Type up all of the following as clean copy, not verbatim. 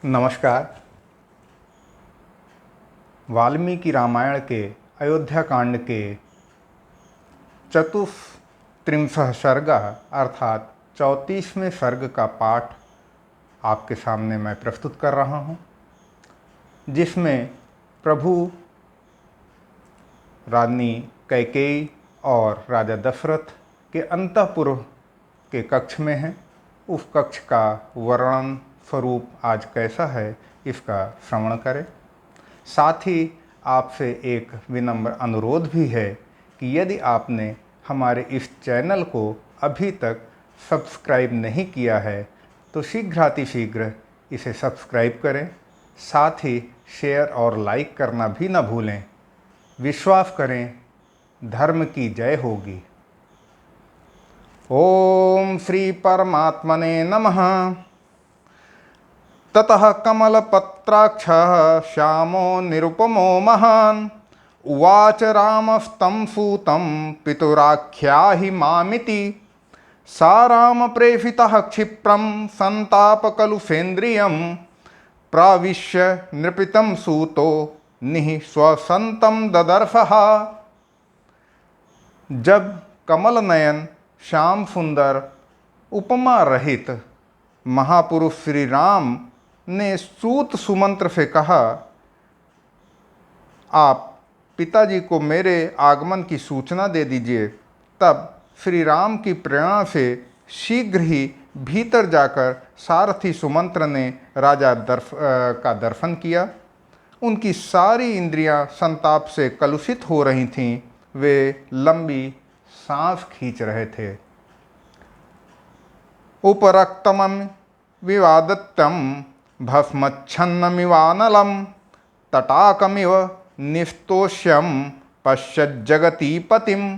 नमस्कार। वाल्मीकि रामायण के अयोध्या कांड के चतुस्त्रिंशः सर्ग अर्थात 34वें सर्ग का पाठ आपके सामने मैं प्रस्तुत कर रहा हूँ, जिसमें प्रभु रानी कैकेयी और राजा दशरथ के अंतःपुर के कक्ष में हैं। उस कक्ष का वर्णन स्वरूप आज कैसा है, इसका श्रवण करें। साथ ही आपसे एक विनम्र अनुरोध भी है कि यदि आपने हमारे इस चैनल को अभी तक सब्सक्राइब नहीं किया है तो शीघ्रातिशीघ्र इसे सब्सक्राइब करें। साथ ही शेयर और लाइक करना भी न भूलें। विश्वास करें, धर्म की जय होगी। ओम श्री परमात्मने नमः। ततः कमलपत्राक्षः श्यामो निरुपमो महान् उवाच रामस्तं सूतं पितुराख्याहि मामिति। सा रामप्रेषितः क्षिप्रं सन्तापकलुषेन्द्रियं प्रविश्य नृपितं सूतो निःश्वसन्तं ददर्शः। जब कमल नयन श्याम सुंदर उपमा रहित महापुरुष श्री राम ने सूत सुमंत्र से कहा, आप पिताजी को मेरे आगमन की सूचना दे दीजिए। तब श्री राम की प्रेरणा से शीघ्र ही भीतर जाकर सारथी सुमंत्र ने राजा का दर्शन किया। उनकी सारी इंद्रियां संताप से कलुषित हो रही थीं। वे लंबी सांस खींच रहे थे। उपरक्तमं विवादत्यं भस्मच्छन्नमिवानलं तटाकमिव निस्तोष्यं पश्यज्जगतीपतिम्।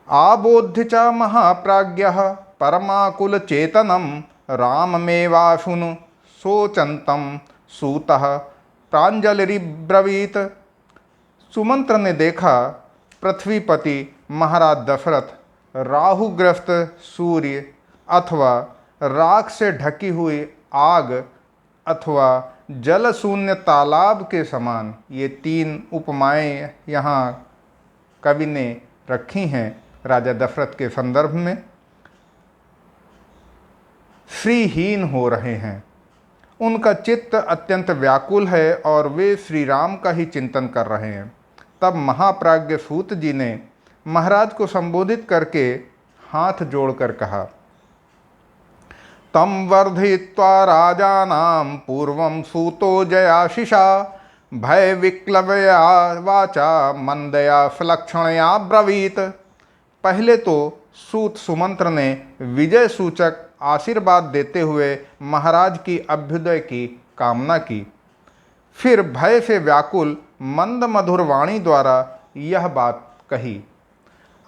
आबोध्य च महाप्राज्ञः परमाकुलचेतनं राममेवाशुनु शोचन्तं सूतः प्राञ्जलिर्ब्रवीत्। सुमंत्र ने देखा पृथ्वीपति महाराज दशरथ राहुग्रस्त सूर्य अथवा राख से ढकी हुई आग अथवा जल शून्य तालाब के समान, ये तीन उपमाएं यहाँ कवि ने रखी हैं राजा दशरथ के संदर्भ में, श्रीहीन हो रहे हैं। उनका चित्त अत्यंत व्याकुल है और वे श्री राम का ही चिंतन कर रहे हैं। तब महाप्राज्ञ सूत जी ने महाराज को संबोधित करके हाथ जोड़कर कहा, तम वर्धयित्वा राजानां पूर्वं सूतो जयाशिषा भय विक्लवया वाचा मंदया सुलक्षणया ब्रवीत। पहले तो सूत सुमंत्र ने विजय सूचक आशीर्वाद देते हुए महाराज की अभ्युदय की कामना की। फिर भय से व्याकुल मंद मधुर वाणी द्वारा यह बात कही,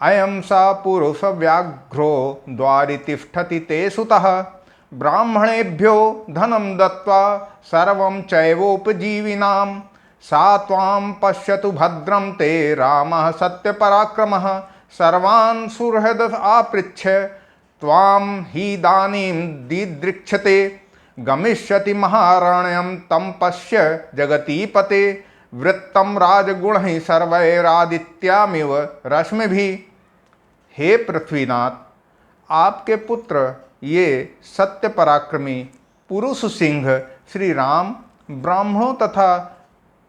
अयं सा पुरुष व्याघ्रो द्वारि तिष्ठति ते सुतः ब्राह्मणेभ्यो धनं दत्त्वा सर्वं चैवोपजीविनां। सा त्वां पश्यतु भद्रं ते रामः सत्यपराक्रमः सर्वान् सुहृद आपृच्छ त्वां हि दानीं दिदृक्षते गमिष्यति महारण्यं तं पश्य जगतीपते। वृत्तं राजगुणैः सर्वैरादित्यामिव रश्मिभिः। हे पृथ्वीनाथ, आपके पुत्र ये सत्य पराक्रमी पुरुष सिंह श्री राम ब्राह्मणों तथा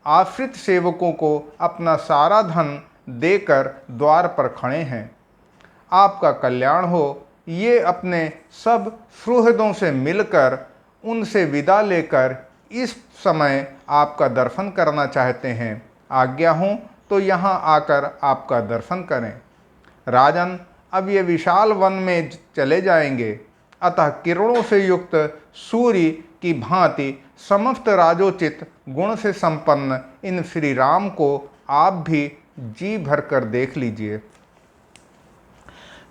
आश्रित सेवकों को अपना सारा धन देकर द्वार पर खड़े हैं। आपका कल्याण हो। ये अपने सब सुहृदों से मिलकर उनसे विदा लेकर इस समय आपका दर्शन करना चाहते हैं। आज्ञा हो तो यहाँ आकर आपका दर्शन करें। राजन, अब ये विशाल वन में चले जाएंगे, अतः किरणों से युक्त सूर्य की भांति समस्त राजोचित गुण से संपन्न इन श्री राम को आप भी जी भर कर देख लीजिए।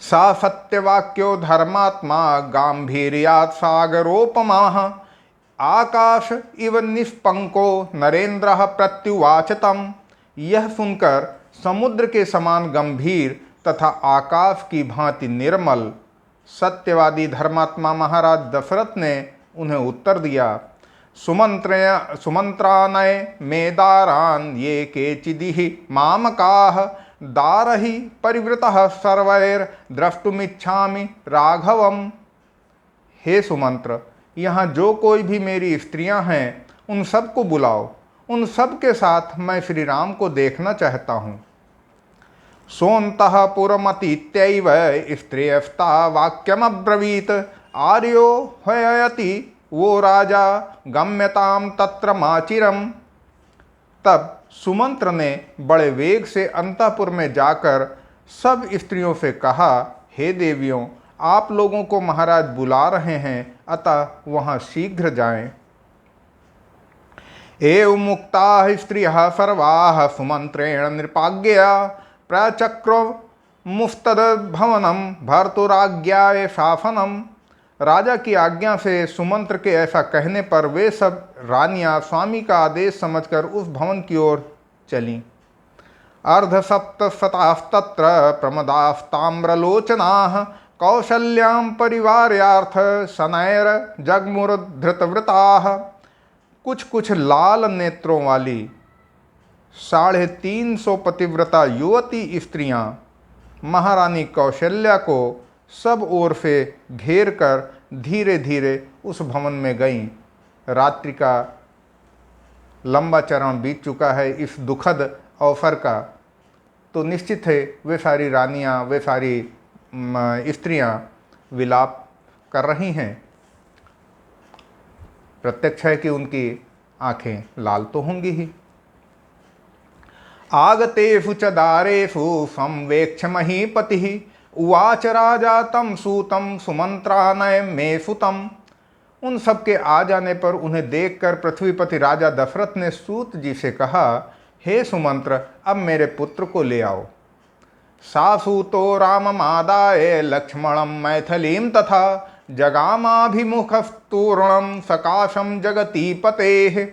सा सत्यवाक्यो धर्मात्मा गांभीर्यात् सागरोपमाः आकाश इव निष्पंको नरेंद्र प्रत्युवाच तम्। यह सुनकर समुद्र के समान गंभीर तथा आकाश की भांति निर्मल सत्यवादी धर्मात्मा महाराज दशरथ ने उन्हें उत्तर दिया, सुमंत्रानय मेदारान ये केचिदिह मामकाः दारहि परिवृतः सर्वैर द्रष्टुमिच्छामि राघवम। हे सुमंत्र, यहाँ जो कोई भी मेरी स्त्रियां हैं उन सबको बुलाओ, उन सब के साथ मैं श्री राम को देखना चाहता हूँ। सोऽन्तः पुरमतीत्यैव स्त्रियस्ता वाक्यमब्रवीत् आर्यो ह्ययति वो राजा गम्यताम तत्र माचिरम। तब सुमंत्र ने बड़े वेग से अंतःपुर में जाकर सब स्त्रियों से कहा, हे देवियों, आप लोगों को महाराज बुला रहे हैं, अतः वहाँ शीघ्र जाएं। एवं मुक्ताः स्त्रियः सर्वाः सुमंत्रेण नृपाज्ञया प्रचक्रो मुफ्तद्भवनं भर्तुराज्ञाय शासनम। राजा की आज्ञा से सुमंत्र के ऐसा कहने पर वे सब रानियां स्वामी का आदेश समझकर उस भवन की ओर चलीं। अर्धसप्तशतास्तत्र प्रमदास्ताम्रलोचनाः कौशल्यां परिवार्यार्थ शनैर जगमुर्धृतव्रताः। कुछ कुछ लाल नेत्रों वाली 350 पतिव्रता युवती स्त्रियां महारानी कौशल्या को सब ओर से घेर कर धीरे धीरे उस भवन में गईं। रात्रि का लंबा चरण बीत चुका है इस दुखद अवसर का, तो निश्चित है वे सारी रानियां, वे सारी स्त्रियां विलाप कर रही हैं। प्रत्यक्ष है कि उनकी आंखें लाल तो होंगी ही। आगतेषु च दारेषु संवेक्ष महीपतिः उवाच राजा तम सूतम सुमंत्रानय मे सुतम। उन सबके आ जाने पर उन्हें देखकर पृथ्वीपति राजा दशरथ ने सूत जी से कहा, हे सुमंत्र, अब मेरे पुत्र को ले आओ। सा सूतो राममादाय लक्ष्मणं मैथिलीं तथा जगामाभिमुखस्तूर्णं सकाशं जगतीपतेः।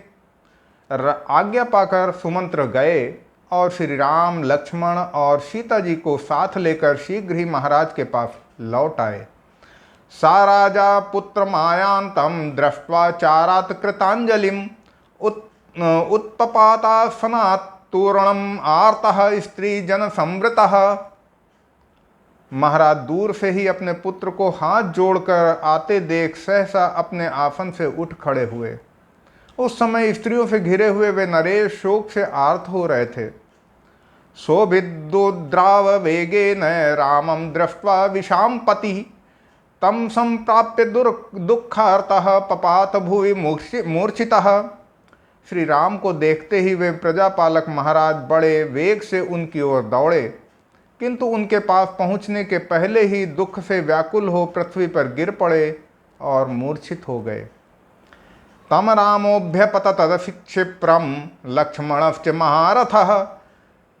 आज्ञा पाकर सुमंत्र गए और श्री राम, लक्ष्मण और सीता जी को साथ लेकर शीघ्र ही महाराज के पास लौट आए। सा राजा पुत्र मायांतम दृष्ट्वा चारात कृतांजलिम उत्पपातासनात् तूर्णम आर्तः स्त्री जन संवृतः। महाराज दूर से ही अपने पुत्र को हाथ जोड़कर आते देख सहसा अपने आसन से उठ खड़े हुए। उस समय स्त्रियों से घिरे हुए वे नरेश शोक से आर्त हो रहे थे। शोभिद्रोद्राव वेगेन रामं दृष्ट्वा विषाम पति तम संप्राप्य दुःखार्तः पपात भुवि मूर्छितः। श्री राम को देखते ही वे प्रजापालक महाराज बड़े वेग से उनकी ओर दौड़े, किंतु उनके पास पहुंचने के पहले ही दुख से व्याकुल हो पृथ्वी पर गिर पड़े और मूर्छित हो गए। तम रामोभ्यपतत क्षिप्रम लक्ष्मणश्च महारथः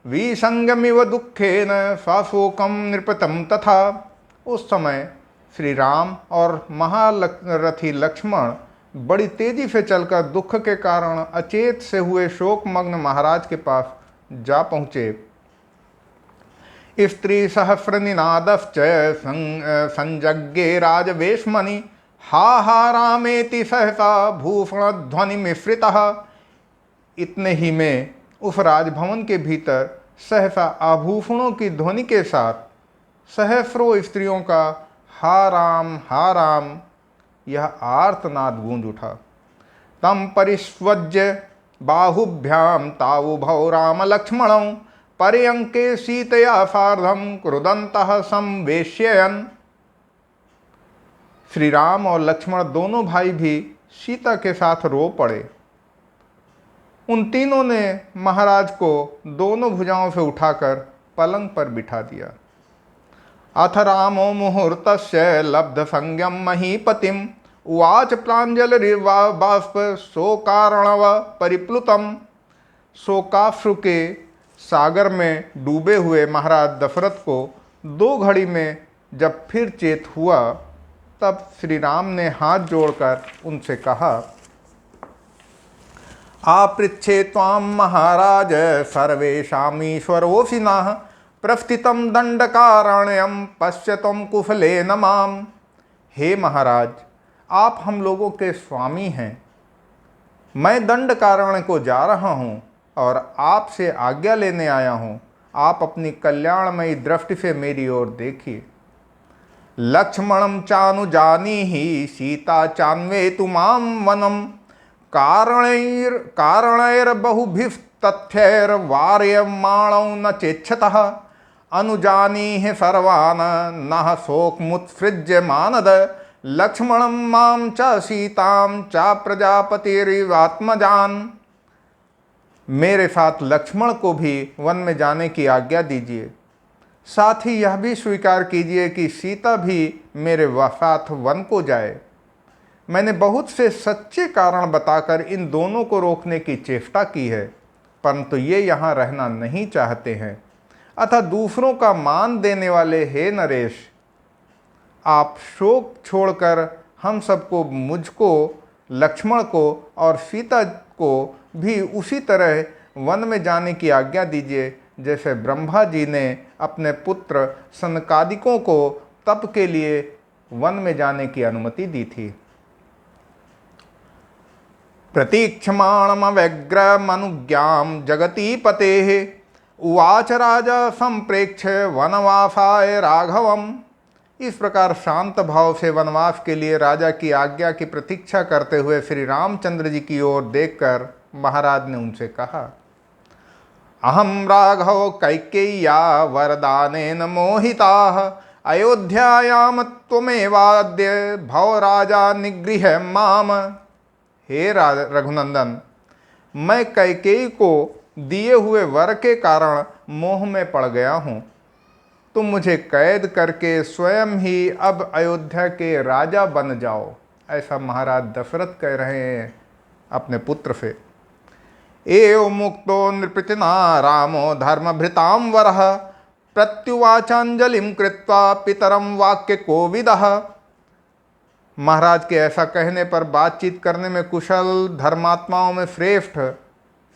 विसंगमिव दुखेन स्वशोकम नृपतम तथा। उस समय श्री राम और महारथी लक्ष्मण बड़ी तेजी से चलकर दुख के कारण अचेत से हुए शोकमग्न महाराज के पास जा पहुँचे। स्त्री सहस्रनिनादश्च संजज्ञे राजवेश्मनि हा हा रामेति सहसा भूषण ध्वनि मिश्रितः। इतने ही में उस राजभवन के भीतर सहसा आभूषणों की ध्वनि के साथ सहस्रों स्त्रियों का हा राम यह आर्तनाद गूंज उठा। तम परिस्वज्य बाहुभ्याम तावुभौ राम लक्ष्मणौ पर्यंके सीतया सार्धम क्रुदन्तः संवेश्ययन्। श्री राम और लक्ष्मण दोनों भाई भी सीता के साथ रो पड़े। उन तीनों ने महाराज को दोनों भुजाओं से उठाकर पलंग पर बिठा दिया। अथ रामो मुहूर्तस्य लब्ध संज्ञम महीपतिम उवाच प्राञ्जलिर्बाष्प शोकार्णव परिप्लुतम। शोकाश्रु के सागर में डूबे हुए महाराज दशरथ को 2 घड़ी में जब फिर चेत हुआ, तब श्री राम ने हाथ जोड़कर उनसे कहा, आपृच्छे त्वां महाराज सर्वेषामीश्वरोऽसि नः प्रस्थितं दंडकारण्यं पश्यतं कुशलेन माम। हे महाराज, आप हम लोगों के स्वामी हैं, मैं दंडकारण्य को जा रहा हूँ और आपसे आज्ञा लेने आया हूँ। आप अपनी कल्याणमयी दृष्टि से मेरी ओर देखिए। लक्ष्मणं चानुजानीहि सीता चान्वेतु मां वनम कारणैर्बहुभिस्तथ्यैर्वार्यमाणौ न चेच्छतः अनुजानीहि सर्वान् नः शोकमुत्सृज्य मानद लक्ष्मणं मां च सीतां च प्रजापतिरिवात्मजान्। मेरे साथ लक्ष्मण को भी वन में जाने की आज्ञा दीजिए। साथ ही यह भी स्वीकार कीजिए कि सीता भी मेरे साथ वन को जाए। मैंने बहुत से सच्चे कारण बताकर इन दोनों को रोकने की चेष्टा की है, परंतु ये यहाँ रहना नहीं चाहते हैं। अतः दूसरों का मान देने वाले हे नरेश, आप शोक छोड़कर हम सबको, मुझको, लक्ष्मण को और सीता को भी उसी तरह वन में जाने की आज्ञा दीजिए जैसे ब्रह्मा जी ने अपने पुत्र सनकादिकों को तप के लिए वन में जाने की अनुमति दी थी। प्रतीक्षमाणमव्यग्रमनुज्ञां जगतीपतेः उवाच राजा संप्रेक्ष्य वनवासाय राघवम्। इस प्रकार शांत भाव से वनवास के लिए राजा की आज्ञा की प्रतीक्षा करते हुए श्री रामचंद्र जी की ओर देखकर महाराज ने उनसे कहा, अहम राघव कैकेय्या वरदानेन मोहिताः अयोध्यायां त्वमेवाद्य भव राजा निगृह माम। हे रघुनंदन, मैं कैकेयी को दिए हुए वर के कारण मोह में पड़ गया हूँ। तुम मुझे कैद करके स्वयं ही अब अयोध्या के राजा बन जाओ। ऐसा महाराज दशरथ कह रहे हैं अपने पुत्र से। एव मुक्तो नृपतिना रामो धर्मभृतां वरः प्रत्युवाचांजलिं कृत्वा पितरं वाक्य कोविदः। महाराज के ऐसा कहने पर बातचीत करने में कुशल धर्मात्माओं में श्रेष्ठ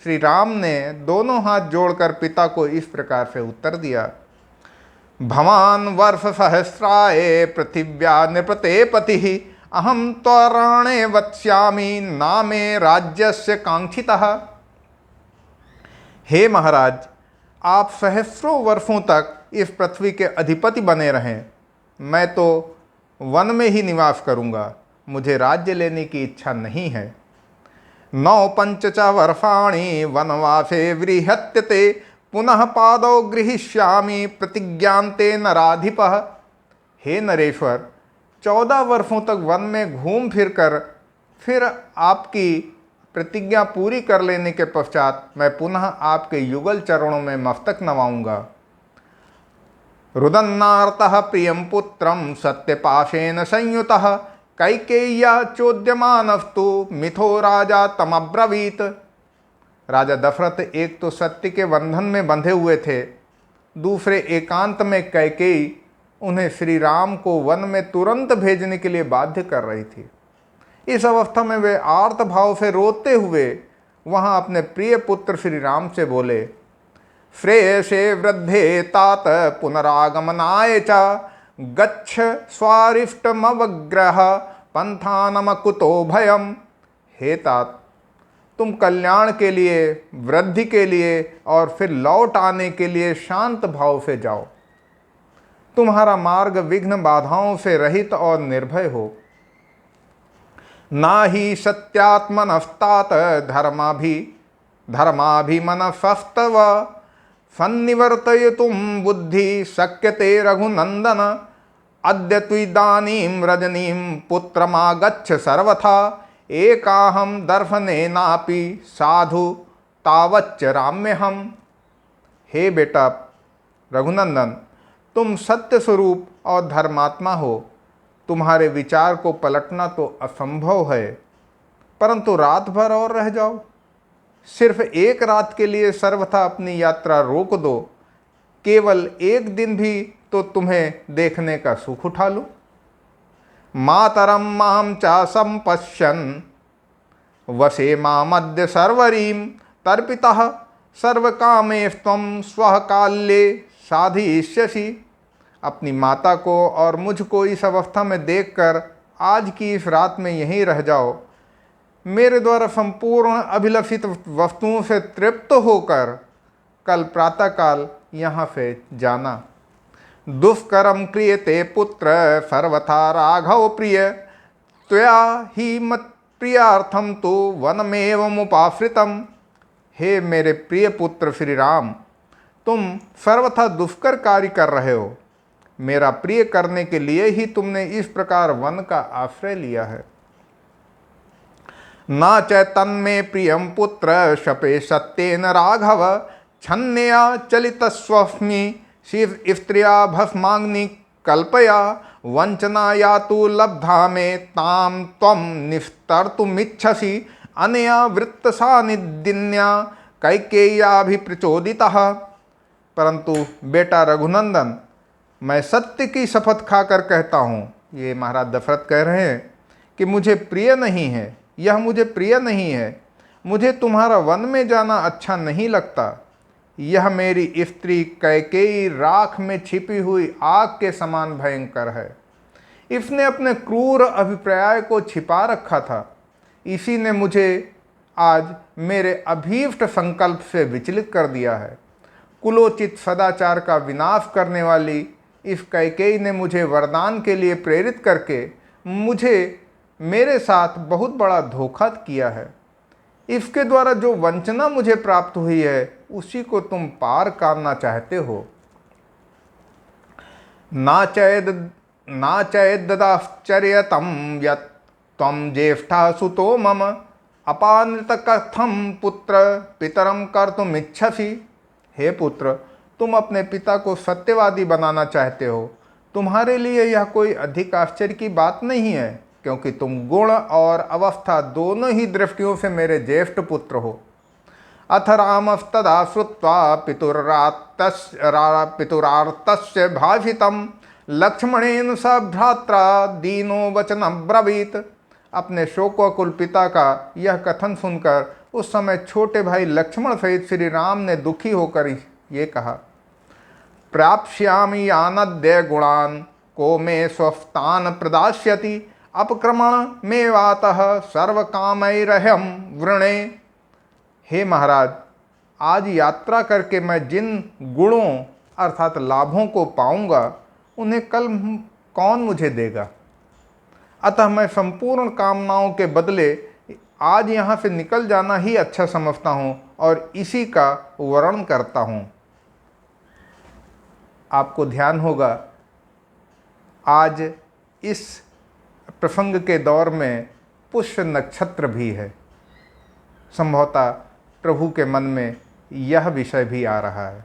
श्री राम ने दोनों हाथ जोड़कर पिता को इस प्रकार से उत्तर दिया, भवान वर्ष सहस्राय पृथिव्या नृपते पतिः अहम त्वरणे वत्स्यामि नामे राज्यस्य कांक्षितः। हे महाराज, आप सहस्रों वर्षों तक इस पृथ्वी के अधिपति बने रहें। मैं तो वन में ही निवास करूंगा, मुझे राज्य लेने की इच्छा नहीं है। 9 च वर्षाणि वनवासे व्रीहत्यते पुनः पादौ गृहीष्यामि प्रतिज्ञान्ते नराधिपः। हे नरेश्वर, 14 वर्षों तक वन में घूम फिर आपकी प्रतिज्ञा पूरी कर लेने के पश्चात मैं पुनः आपके युगल चरणों में मस्तक नवाऊंगा। रुदन्नार्तः प्रियं पुत्रं सत्यपाशेन संयुतः कैकेय्या चोद्यमानस्तु मिथो राजा तमब्रवीत। राजा दशरथ एक तो सत्य के बंधन में बंधे हुए थे, दूसरे एकांत में कैकेयी उन्हें श्री राम को वन में तुरंत भेजने के लिए बाध्य कर रही थी। इस अवस्था में वे आर्त भाव से रोते हुए वहां अपने प्रिय पुत्र श्री राम से बोले, श्रेयसे वृद्धे तात पुनरागमनाय च गच्छ स्वारिष्टमवग्रह पंथानमकुतो भयम। हे तात, तुम कल्याण के लिए, वृद्धि के लिए और फिर लौट आने के लिए शांत भाव से जाओ। तुम्हारा मार्ग विघ्न बाधाओं से रहित और निर्भय हो। ना ही सत्यात्मनस्तात धर्माभिमनस्तव सन्निवर्तयितुं बुद्धि शक्यते रघुनंदन। अद्य त्विदानीं रजनीं पुत्रमागच्छ सर्वथा एकाहम दर्शनेनापि साधु तावच्च राम्यहम। हे बेटा रघुनंदन, तुम सत्य स्वरूप और धर्मात्मा हो। तुम्हारे विचार को पलटना तो असंभव है, परंतु रात भर और रह जाओ। सिर्फ एक रात के लिए सर्वथा अपनी यात्रा रोक दो। केवल एक दिन भी तो तुम्हें देखने का सुख उठा लो। मातरम माम चा संपश्यन् वसे मामद्य सर्वरीं तर्पितः सर्वकामेस्त्वं स्वः काल्ये साधयिष्यसि। अपनी माता को और मुझको इस अवस्था में देखकर आज की इस रात में यहीं रह जाओ। मेरे द्वारा संपूर्ण अभिलषित वस्तुओं से तृप्त होकर कल प्रातःकाल यहाँ से जाना। दुष्करम क्रियते पुत्र सर्वथा राघव प्रिय, त्वया ही मत प्रियार्थम तो वनमेवमुपाश्रितम। हे मेरे प्रिय पुत्र श्री राम, तुम सर्वथा दुष्कर कार्य कर रहे हो। मेरा प्रिय करने के लिए ही तुमने इस प्रकार वन का आश्रय लिया है। न चैतन्मे प्रियम पुत्र शपे सत्येन राघव, छन्नया चलितस्वस्मि शिव स्त्रिया भस्माग्नि कल्पया, वंचना या तो लब्धा में ताम त्वं निस्तर्तुमिच्छसि, अनया वृत्त सानिधिन्या कैकेय्याभिप्रचोदितः। परंतु बेटा रघुनंदन, मैं सत्य की शपथ खाकर कहता हूँ, ये महाराज दशरथ कह रहे हैं कि मुझे प्रिय नहीं है, यह मुझे प्रिय नहीं है। मुझे तुम्हारा वन में जाना अच्छा नहीं लगता। यह मेरी स्त्री कैकेयी राख में छिपी हुई आग के समान भयंकर है। इसने अपने क्रूर अभिप्राय को छिपा रखा था। इसी ने मुझे आज मेरे अभीष्ट संकल्प से विचलित कर दिया है। कुलोचित सदाचार का विनाश करने वाली इस कैकेयी ने मुझे वरदान के लिए प्रेरित करके मुझे मेरे साथ बहुत बड़ा धोखा किया है। इसके द्वारा जो वंचना मुझे प्राप्त हुई है उसी को तुम पार करना चाहते हो। नाचैददाश्चर्यतम यत् त्वं ज्येष्ठा सुतो मम, अपानृत कथम पुत्र पितरम कर्तुमिच्छसि। हे पुत्र, तुम अपने पिता को सत्यवादी बनाना चाहते हो। तुम्हारे लिए यह कोई अधिक आश्चर्य की बात नहीं है, क्योंकि तुम गुण और अवस्था दोनों ही दृष्टियों से मेरे ज्येष्ठ पुत्र हो। अथ रामस्तदा श्रुत्वा पितुरार्तस्य भाषितं, लक्ष्मणेन स भ्रात्रा दीनो वचनं ब्रवीत। अपने शोकाकुल पिता का यह कथन सुनकर उस समय छोटे भाई लक्ष्मण सहित श्री राम ने दुखी होकर ये कहा, प्राप्स्यामि यानद्य गुणान् को मे स्वस्थान प्रदास्यति, अपक्रमण मेवातः सर्वकामैरहं वृणे। हे महाराज, आज यात्रा करके मैं जिन गुणों अर्थात लाभों को पाऊंगा उन्हें कल कौन मुझे देगा। अतः मैं संपूर्ण कामनाओं के बदले आज यहाँ से निकल जाना ही अच्छा समझता हूँ और इसी का वर्णन करता हूँ। आपको ध्यान होगा, आज इस प्रसंग के दौर में पुष्य नक्षत्र भी है। संभवतः प्रभु के मन में यह विषय भी आ रहा है।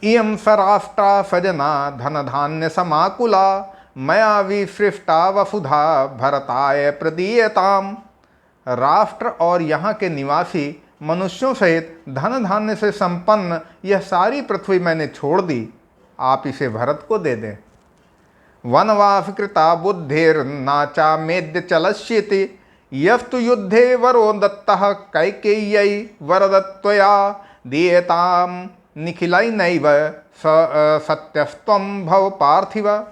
इयं सराष्ट्रा सजना धन धान्य समाकुला, मया विसृष्टा वसुधा भरताय प्रदीयताम। राष्ट्र और यहाँ के निवासी मनुष्यों सहित धन धान्य से संपन्न यह सारी पृथ्वी मैंने छोड़ दी, आप इसे भरत को दे दें। वनवास कृता बुद्धिर्नाचा मेद्य चलस्यति, यस्तु युद्धे वरो दत्तः कैकेय्यै वरदत्वया दीयताम निखिलैनैव सत्यस्त्वं भव पार्थिव।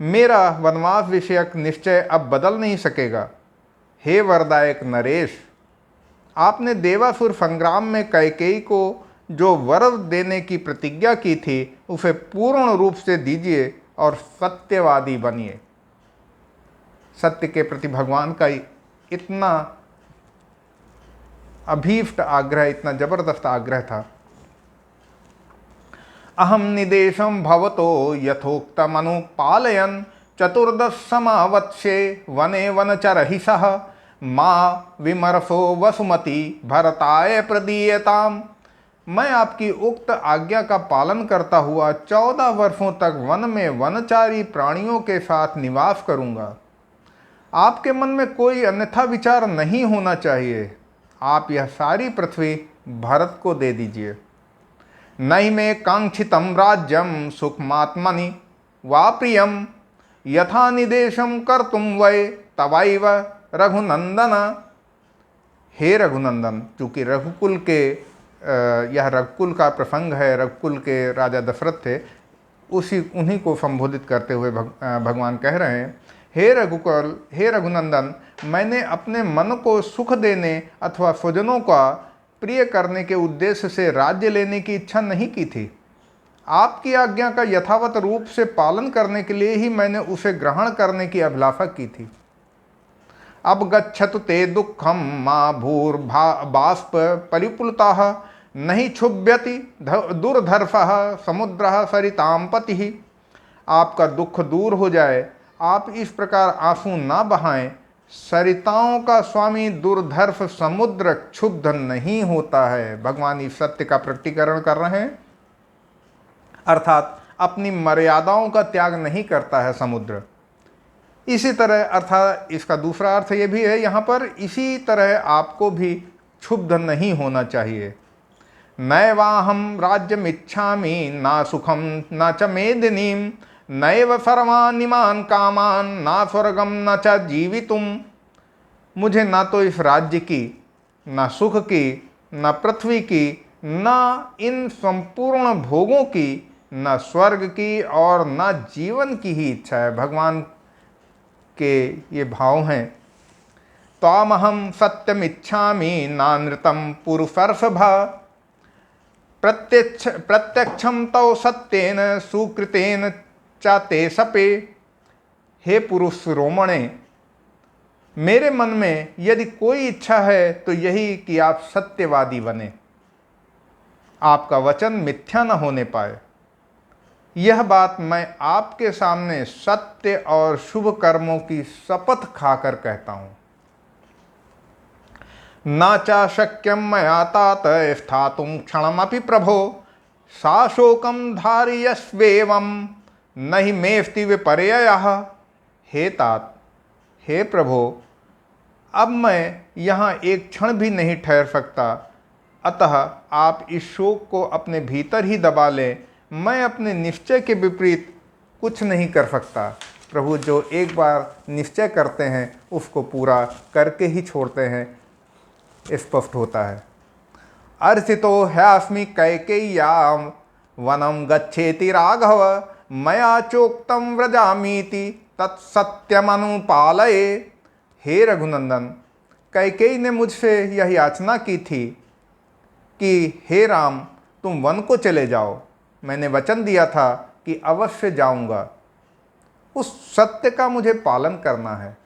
मेरा वनवास विषयक निश्चय अब बदल नहीं सकेगा। हे वरदायक नरेश, आपने देवासुर संग्राम में कैकेयी को जो वर देने की प्रतिज्ञा की थी उसे पूर्ण रूप से दीजिए और सत्यवादी बनिए। सत्य के प्रति भगवान का इतना अभीष्ट आग्रह, इतना जबरदस्त आग्रह था। अहम निदेशम भवतो यथोक्तमनुपालयन्, चतुर्दश समावत्स्ये वने वनचरहिषः, माँ विमर्शो वसुमती भरताय प्रदीयताम। मैं आपकी उक्त आज्ञा का पालन करता हुआ 14 वर्षों तक वन में वनचारी प्राणियों के साथ निवास करूंगा। आपके मन में कोई अन्यथा विचार नहीं होना चाहिए। आप यह सारी पृथ्वी भरत को दे दीजिए। नई में कांक्षितम राज्यम सुखमात्मनि वा प्रियम, यथा निदेशम कर्तुम वै तवैव रघुनंदन। हे रघुनंदन, चूँकि रघुकुल के यह रघुकुल का प्रसंग है, रघुकुल के राजा दशरथ थे, उन्हीं को संबोधित करते हुए भगवान कह रहे हैं, हे रघुनंदन, मैंने अपने मन को सुख देने अथवा स्वजनों का प्रिय करने के उद्देश्य से राज्य लेने की इच्छा नहीं की थी। आपकी आज्ञा का यथावत रूप से पालन करने के लिए ही मैंने उसे ग्रहण करने की अभिलाषा की थी। अब गच्छतु ते दुखम मा भूर्बाष्प परिपुलताः नहीं क्षुभ्यति दुर्धर्षः समुद्रः सरितां पतिः। आपका दुख दूर हो जाए, आप इस प्रकार आंसू ना बहाएं। सरिताओं का स्वामी दुर्धर्ष समुद्र क्षुब्ध नहीं होता है। भगवान इस सत्य का प्रकटीकरण कर रहे हैं, अर्थात अपनी मर्यादाओं का त्याग नहीं करता है समुद्र। इसी तरह अर्थात इसका दूसरा अर्थ ये भी है यहाँ पर, इसी तरह आपको भी क्षुब्ध नहीं होना चाहिए। नैवाहम राज्यमिच्छामि ना सुखम न च मेदिनीम नैव सर्वानिमान कामान ना स्वर्गम न च जीवितुम। मुझे ना तो इस राज्य की, ना सुख की, ना पृथ्वी की, ना इन संपूर्ण भोगों की, न स्वर्ग की और न जीवन की ही इच्छा है। भगवान के ये भाव हैं। त्वामहं सत्यमिच्छामि नानृतं पुरुषर्षभा प्रत्यक्षम तव सत्येन सुकृतेन च ते सपे। हे पुरुष शिरोमणे, मेरे मन में यदि कोई इच्छा है तो यही कि आप सत्यवादी बने, आपका वचन मिथ्या न होने पाए। यह बात मैं आपके सामने सत्य और शुभ कर्मों की शपथ खाकर कहता हूं। न च शक्यम मया तात स्थातुं क्षणमपि प्रभो साशोकम धारयस्वेवं नहि मेस्ति विपर्ययः। हे तात, हे प्रभो, अब मैं यहाँ एक क्षण भी नहीं ठहर सकता, अतः आप इस शोक को अपने भीतर ही दबा लें। मैं अपने निश्चय के विपरीत कुछ नहीं कर सकता। प्रभु जो एक बार निश्चय करते हैं उसको पूरा करके ही छोड़ते हैं, स्पष्ट होता है। अर्चितो ह्यास्मि कैकेय्यां वनं गच्छेति राघव मया चोक्तं व्रजामीति तत्सत्यमनुपालये। हे रघुनंदन, कैकेयी ने मुझसे यह याचना की थी कि हे राम, तुम वन को चले जाओ। मैंने वचन दिया था कि अवश्य जाऊंगा। उस सत्य का मुझे पालन करना है।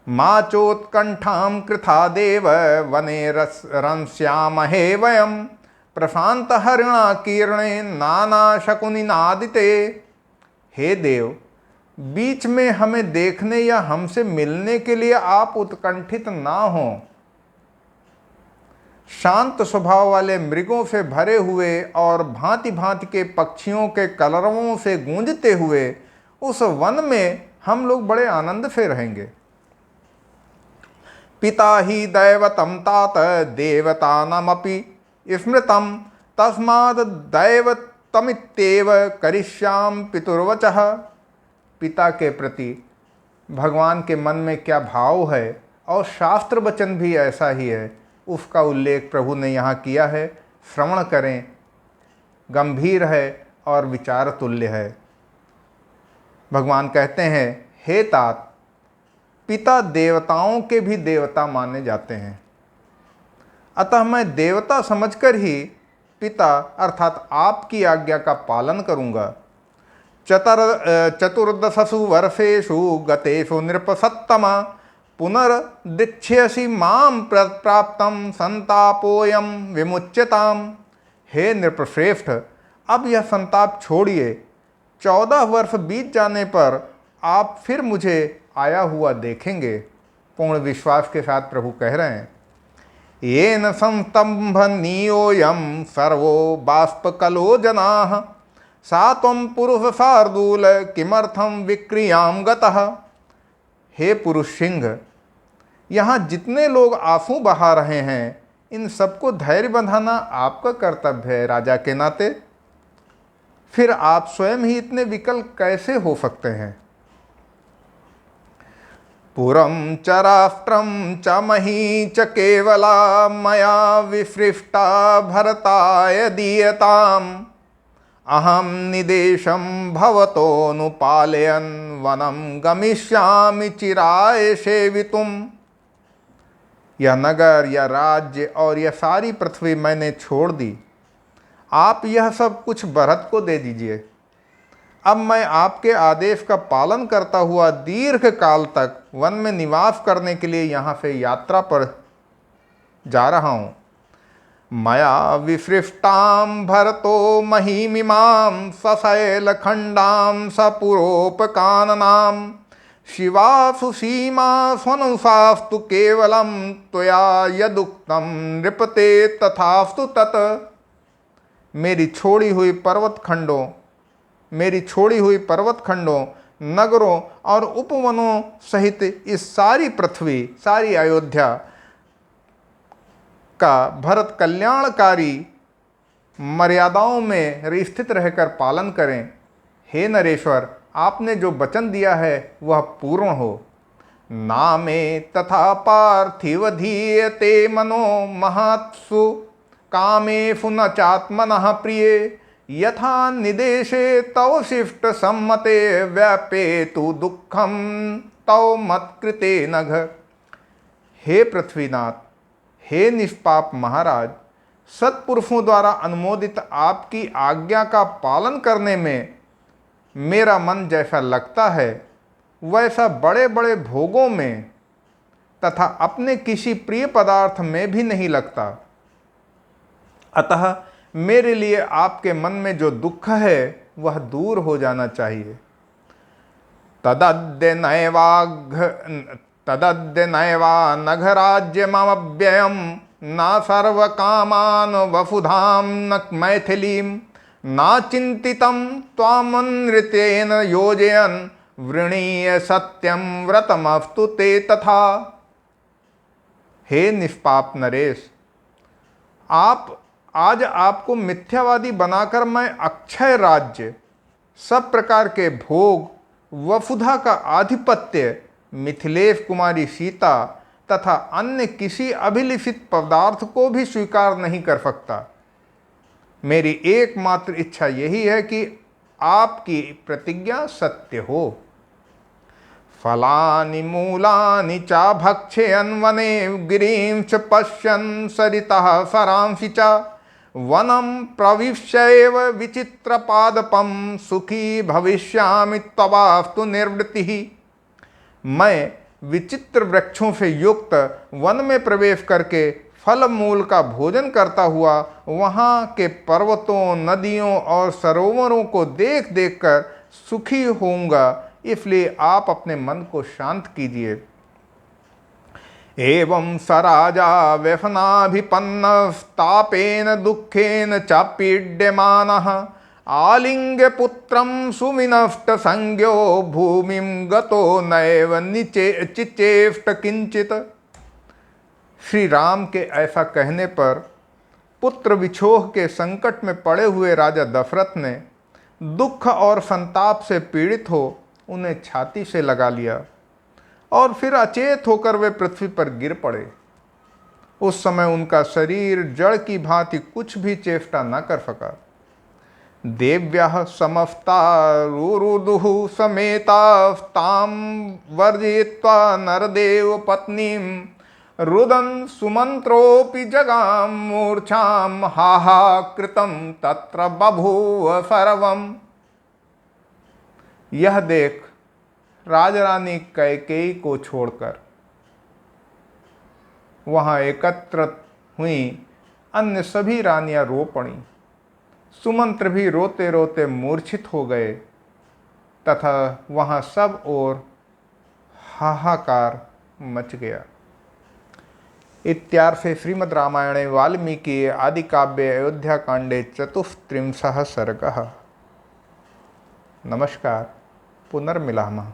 मा चोत्कंठां कृथा देव वने रंस्यामहे वयं प्रशांत हरिणा कीर्णे नाना शकुनि नादिते। हे देव, बीच में हमें देखने या हमसे मिलने के लिए आप उत्कंठित ना हों। शांत स्वभाव वाले मृगों से भरे हुए और भांति भांति के पक्षियों के कलरवों से गूंजते हुए उस वन में हम लोग बड़े आनंद से रहेंगे। पिता ही दैवतम तात देवतानामपि स्मृतम तस्माद् दैवतमित्येव करिष्याम पितुर्वचः। पिता के प्रति भगवान के मन में क्या भाव है, और शास्त्र वचन भी ऐसा ही है, उसका उल्लेख प्रभु ने यहाँ किया है। श्रवण करें, गंभीर है और विचार तुल्य है। भगवान कहते हैं, हे तात, पिता देवताओं के भी देवता माने जाते हैं, अतः मैं देवता समझकर ही पिता अर्थात आपकी आज्ञा का पालन करूँगा। चतुर्दशसु वर्षेषु गतेषु नृपसत्तमा पुनर्दीक्ष्यसि मां प्राप्तं संतापोऽयं विमुच्यताम्। हे नृपश्रेष्ठ, अब यह संताप छोड़िए। 14 वर्ष बीत जाने पर आप फिर मुझे आया हुआ देखेंगे। पूर्ण विश्वास के साथ प्रभु कह रहे हैं, येन संस्तंभनीयोऽयं सर्वो बाष्पकलो जनाः सा त्वं पुरुष शार्दूल किमर्थं विक्रियां गतः। हे पुरुष सिंह, यहाँ जितने लोग आंसू बहा रहे हैं, इन सबको धैर्य बंधाना आपका कर्तव्य है राजा के नाते। फिर आप स्वयं ही इतने विकल कैसे हो सकते हैं। पुरं च राष्ट्रं च मही च केवला मया विसृष्टा भरताय दीयताम् अहम निदेशम भवतोनुपालयन वनम गमिष्यामि चिराय सेवितुम। यह नगर, यह राज्य और यह सारी पृथ्वी मैंने छोड़ दी। आप यह सब कुछ भरत को दे दीजिए। अब मैं आपके आदेश का पालन करता हुआ दीर्घ काल तक वन में निवास करने के लिए यहाँ से यात्रा पर जा रहा हूँ। मया विसृष्टां भरतो महीमिमां सशैलखण्डां सपुरोपकाननां शिवासु सीमा स्वनुषास्तु केवलं त्वया यदुक्तं नृपते तथास्तु तत्। मेरी छोड़ी हुई पर्वत खंडों, नगरों और उपवनों सहित इस सारी पृथ्वी, सारी अयोध्या का भरत कल्याणकारी मर्यादाओं में स्थित रहकर पालन करें। हे नरेश्वर, आपने जो वचन दिया है वह पूर्ण हो। नामे तथा पार्थिव धीयते मनो महत्सु कामेषु न चात्मनः प्रिये यथा निदेशे तव शिष्ट सम्मते व्यापेतु दुःखम तव मत्कृते नघ। हे पृथ्वीनाथ, हे निष्पाप महाराज, सत्पुरुषों द्वारा अनुमोदित आपकी आज्ञा का पालन करने में मेरा मन जैसा लगता है वैसा बड़े बड़े भोगों में तथा अपने किसी प्रिय पदार्थ में भी नहीं लगता। अतः मेरे लिए आपके मन में जो दुख है वह दूर हो जाना चाहिए। तदद्य नैवा नघराज्यमव्ययं न सर्वकामान् वसुधां न मैथिलीं न चिन्तितं त्वामनृतेन योजयन् वृणीय सत्यं व्रतमस्तु ते तथा। हे निष्पाप नरेश, आज आपको मिथ्यावादी बनाकर मैं अक्षय राज्य, सब प्रकार के भोग, वसुधा का आधिपत्य, मिथिलेश कुमारी सीता तथा अन्य किसी अभिलिखित पदार्थ को भी स्वीकार नहीं कर सकता। मेरी एकमात्र इच्छा यही है कि आपकी प्रतिज्ञा सत्य हो। फलानि मूलानि च भक्षयन् वने गिरीं च पश्यन् सरितः सरांसि च वनं प्रविश्यैव विचित्रपादपं सुखी भविष्यामि तवास्तु निर्वृतिः। मैं विचित्र वृक्षों से युक्त वन में प्रवेश करके फल मूल का भोजन करता हुआ वहाँ के पर्वतों, नदियों और सरोवरों को देख देख कर सुखी होऊंगा। इसलिए आप अपने मन को शांत कीजिए। एवं स राजा व्यसनाभिपन्नस्तापेन दुःखेन च पीड्यमानः आलिंग्य पुत्रं सुविनष्ट संज्ञो भूमिं गतो नैव चिचेष्ट किंचित। श्री राम के ऐसा कहने पर पुत्र विछोह के संकट में पड़े हुए राजा दशरथ ने दुख और संताप से पीड़ित हो उन्हें छाती से लगा लिया और फिर अचेत होकर वे पृथ्वी पर गिर पड़े। उस समय उनका शरीर जड़ की भांति कुछ भी चेष्टा न कर सका। देव्यः समस्तारुरुदुः समेतास्तां वर्जयित्वा नरदेव पत्नीं रुदन् सुमन्त्रोऽपि जगाम मूर्छां हाहा कृतं तत्र बभूव सर्वम्। यह देख राजरानी कैकेयी को छोड़कर वहां एकत्र हुई अन्य सभी रानियां रो पड़ी। सुमंत्र भी रोते रोते मूर्छित हो गए तथा वहां सब ओर हाहाकार मच गया। इत्यार्थे श्रीमद् रामायणे वाल्मीकि आदिकाव्ये अयोध्याकाण्डे 34 सर्गः। नमस्कार, पुनर्मिलामः।